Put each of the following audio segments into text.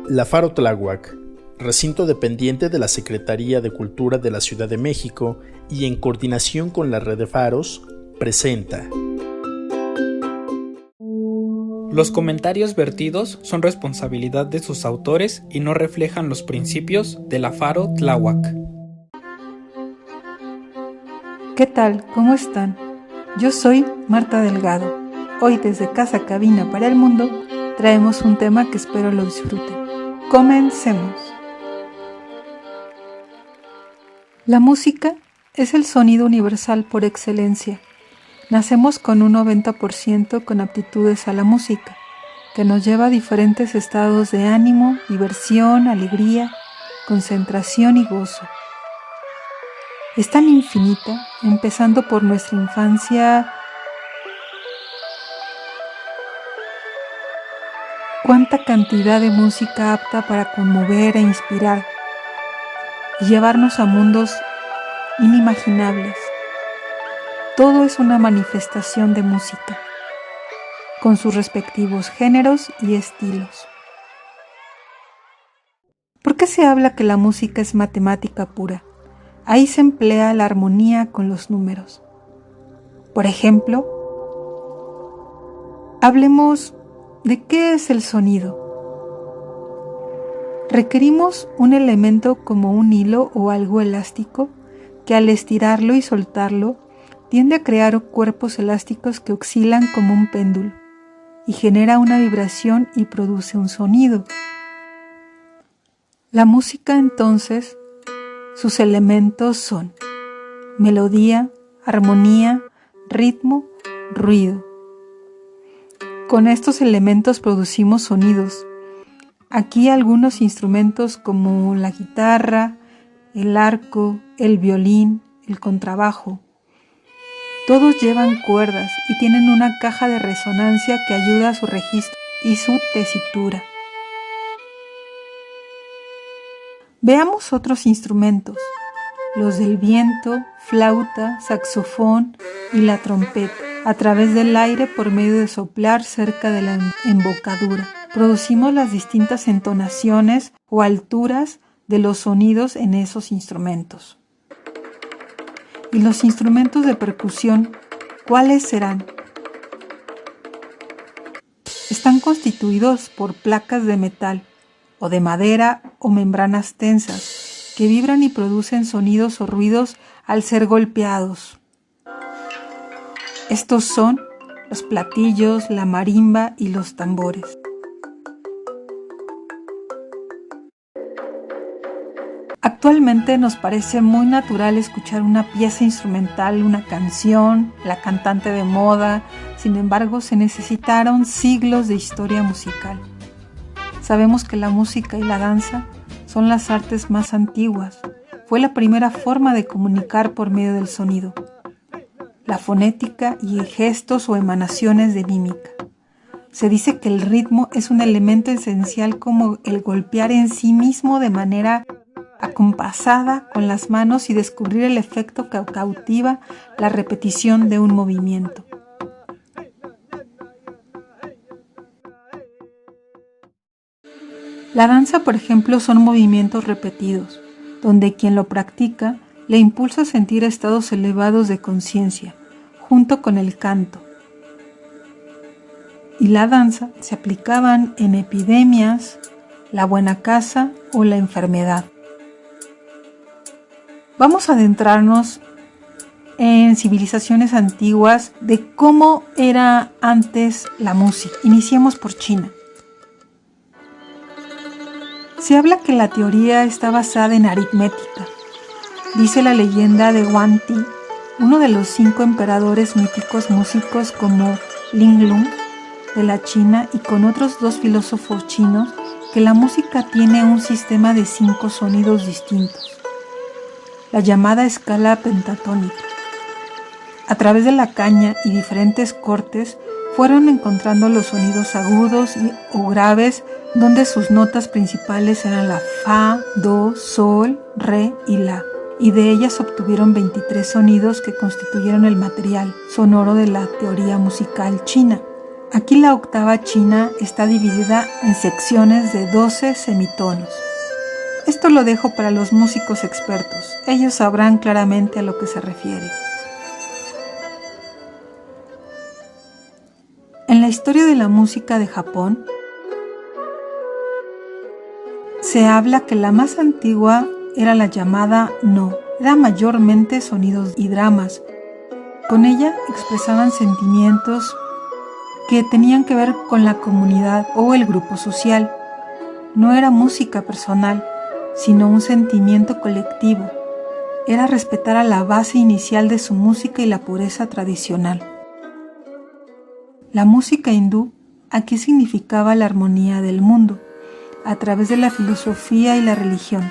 La Faro Tláhuac, recinto dependiente de la Secretaría de Cultura de la Ciudad de México y en coordinación con la Red de Faros, presenta. Los comentarios vertidos son responsabilidad de sus autores y no reflejan los principios de la Faro Tláhuac. ¿Qué tal? ¿Cómo están? Yo soy Marta Delgado. Hoy desde Casa Cabina para el Mundo traemos un tema que espero lo disfruten. Comencemos. La música es el sonido universal por excelencia. Nacemos con un 90% con aptitudes a la música, que nos lleva a diferentes estados de ánimo, diversión, alegría, concentración y gozo. Es tan infinita, empezando por nuestra infancia. Cuánta cantidad de música apta para conmover e inspirar y llevarnos a mundos inimaginables. Todo es una manifestación de música, con sus respectivos géneros y estilos. ¿Por qué se habla que la música es matemática pura? Ahí se emplea la armonía con los números. Por ejemplo, hablemos de qué es el sonido. Requerimos un elemento como un hilo o algo elástico que al estirarlo y soltarlo tiende a crear cuerpos elásticos que oscilan como un péndulo y genera una vibración y produce un sonido. La música entonces, sus elementos son melodía, armonía, ritmo, ruido. Con estos elementos producimos sonidos. Aquí algunos instrumentos como la guitarra, el arco, el violín, el contrabajo. Todos llevan cuerdas y tienen una caja de resonancia que ayuda a su registro y su tesitura. Veamos otros instrumentos, los del viento, flauta, saxofón y la trompeta. A través del aire por medio de soplar cerca de la embocadura, producimos las distintas entonaciones o alturas de los sonidos en esos instrumentos. ¿Y los instrumentos de percusión, cuáles serán? Están constituidos por placas de metal o de madera o membranas tensas que vibran y producen sonidos o ruidos al ser golpeados. Estos son los platillos, la marimba y los tambores. Actualmente nos parece muy natural escuchar una pieza instrumental, una canción, la cantante de moda. Sin embargo, se necesitaron siglos de historia musical. Sabemos que la música y la danza son las artes más antiguas. Fue la primera forma de comunicar por medio del sonido, la fonética y gestos o emanaciones de mímica. Se dice que el ritmo es un elemento esencial como el golpear en sí mismo de manera acompasada con las manos y descubrir el efecto que cautiva la repetición de un movimiento. La danza, por ejemplo, son movimientos repetidos, donde quien lo practica le impulsa a sentir estados elevados de conciencia, junto con el canto. Y la danza se aplicaban en epidemias, la buena caza o la enfermedad. Vamos a adentrarnos en civilizaciones antiguas de cómo era antes la música. Iniciemos por China. Se habla que la teoría está basada en aritmética. Dice la leyenda de Huang Ti, uno de los 5 emperadores míticos músicos como Ling Lung de la China y con otros 2 filósofos chinos, que la música tiene un sistema de 5 sonidos distintos, la llamada escala pentatónica. A través de la caña y diferentes cortes fueron encontrando los sonidos agudos o graves, donde sus notas principales eran la fa, do, sol, re y la, y de ellas obtuvieron 23 sonidos que constituyeron el material sonoro de la teoría musical china. Aquí la octava china está dividida en secciones de 12 semitonos. Esto lo dejo para los músicos expertos, ellos sabrán claramente a lo que se refiere. En la historia de la música de Japón, se habla que la más antigua era la llamada No, era mayormente sonidos y dramas. Con ella expresaban sentimientos que tenían que ver con la comunidad o el grupo social. No era música personal, sino un sentimiento colectivo. Era respetar a la base inicial de su música y la pureza tradicional. La música hindú aquí significaba la armonía del mundo, a través de la filosofía y la religión.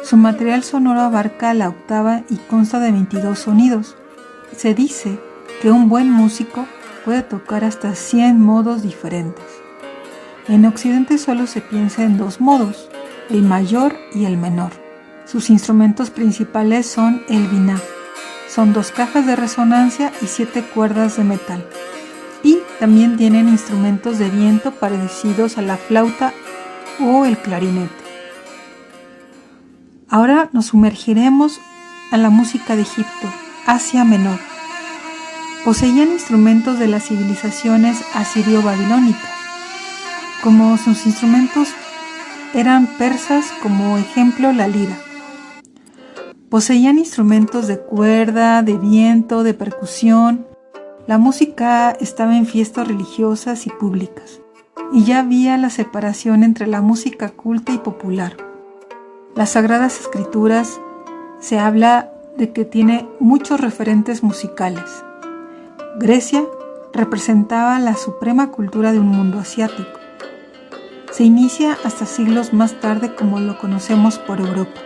Su material sonoro abarca la octava y consta de 22 sonidos. Se dice que un buen músico puede tocar hasta 100 modos diferentes. En Occidente solo se piensa en 2 modos, el mayor y el menor. Sus instrumentos principales son el biná. Son 2 cajas de resonancia y 7 cuerdas de metal. Y también tienen instrumentos de viento parecidos a la flauta o el clarinete. Ahora nos sumergiremos a la música de Egipto, Asia Menor. Poseían instrumentos de las civilizaciones asirio-babilónicas. Como sus instrumentos eran persas, como ejemplo la lira. Poseían instrumentos de cuerda, de viento, de percusión. La música estaba en fiestas religiosas y públicas, y ya había la separación entre la música culta y popular. Las Sagradas Escrituras se habla de que tiene muchos referentes musicales. Grecia representaba la suprema cultura de un mundo asiático. Se inicia hasta siglos más tarde como lo conocemos por Europa.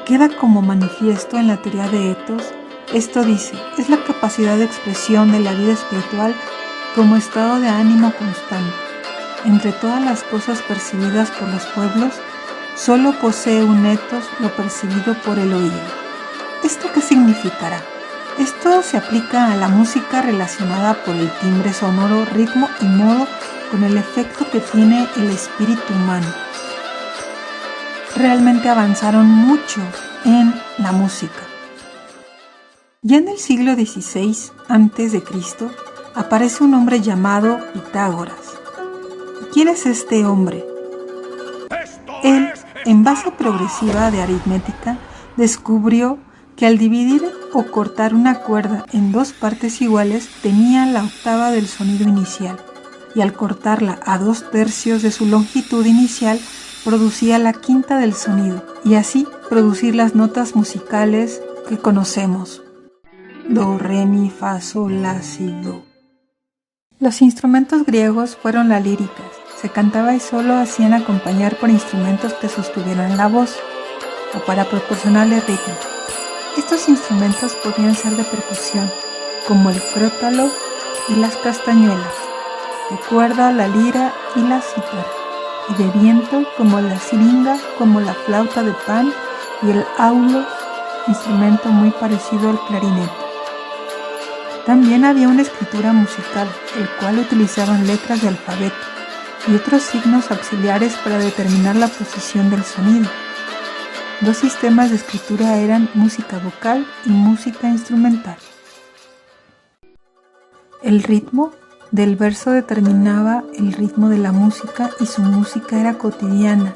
Queda como manifiesto en la teoría de Ethos. Esto dice, es la capacidad de expresión de la vida espiritual como estado de ánimo constante. Entre todas las cosas percibidas por los pueblos, solo posee un ethos lo percibido por el oído. ¿Esto qué significará? Esto se aplica a la música relacionada por el timbre sonoro, ritmo y modo con el efecto que tiene el espíritu humano. Realmente avanzaron mucho en la música. Ya en el siglo XVI a.C. aparece un hombre llamado Pitágoras. ¿Quién es este hombre? Él, en base progresiva de aritmética, descubrió que al dividir o cortar una cuerda en 2 partes iguales tenía la octava del sonido inicial, y al cortarla a 2/3 de su longitud inicial producía la quinta del sonido, y así producir las notas musicales que conocemos: do, re, mi, fa, sol, la, si, do. Los instrumentos griegos fueron las líricas. Se cantaba y solo hacían acompañar por instrumentos que sostuvieran la voz o para proporcionarle ritmo. Estos instrumentos podían ser de percusión, como el crótalo y las castañuelas, de cuerda la lira y la cítara, y de viento como la siringa, como la flauta de pan y el aulos, instrumento muy parecido al clarinete. También había una escritura musical, el cual utilizaban letras de alfabeto y otros signos auxiliares para determinar la posición del sonido. 2 sistemas de escritura eran música vocal y música instrumental. El ritmo del verso determinaba el ritmo de la música y su música era cotidiana,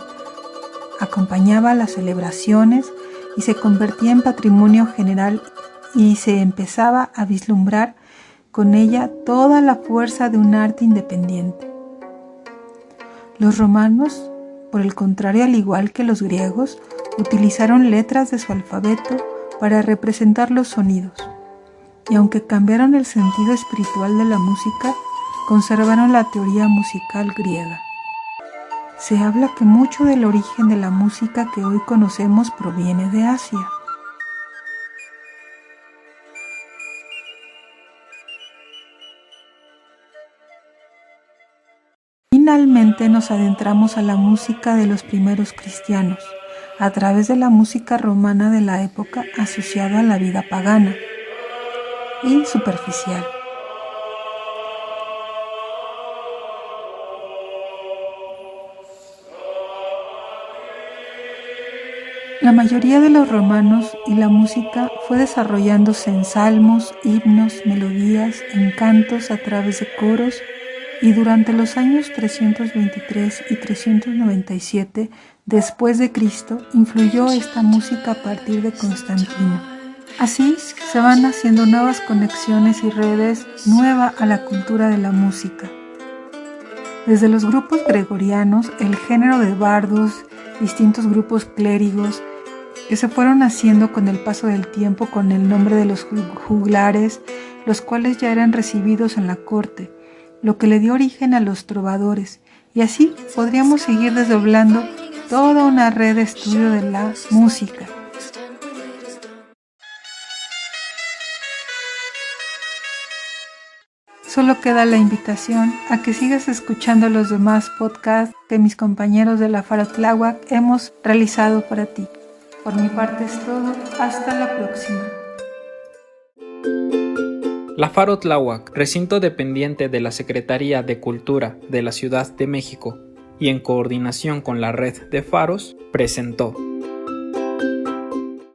acompañaba las celebraciones y se convertía en patrimonio general y se empezaba a vislumbrar con ella toda la fuerza de un arte independiente. Los romanos, por el contrario, al igual que los griegos, utilizaron letras de su alfabeto para representar los sonidos, y aunque cambiaron el sentido espiritual de la música, conservaron la teoría musical griega. Se habla que mucho del origen de la música que hoy conocemos proviene de Asia. Finalmente nos adentramos a la música de los primeros cristianos, a través de la música romana de la época asociada a la vida pagana y superficial. La mayoría de los romanos y la música fue desarrollándose en salmos, himnos, melodías, en cantos a través de coros, y durante los años 323 y 397 después de Cristo influyó esta música a partir de Constantino. Así se van haciendo nuevas conexiones y redes nueva a la cultura de la música. Desde los grupos gregorianos, el género de bardos, distintos grupos clérigos que se fueron haciendo con el paso del tiempo con el nombre de los juglares, los cuales ya eran recibidos en la corte, lo que le dio origen a los trovadores, y así podríamos seguir desdoblando toda una red de estudio de la música. Solo queda la invitación a que sigas escuchando los demás podcasts que mis compañeros de la Faro Tláhuac hemos realizado para ti. Por mi parte es todo, hasta la próxima. La Faro Tláhuac, recinto dependiente de la Secretaría de Cultura de la Ciudad de México y en coordinación con la Red de Faros, presentó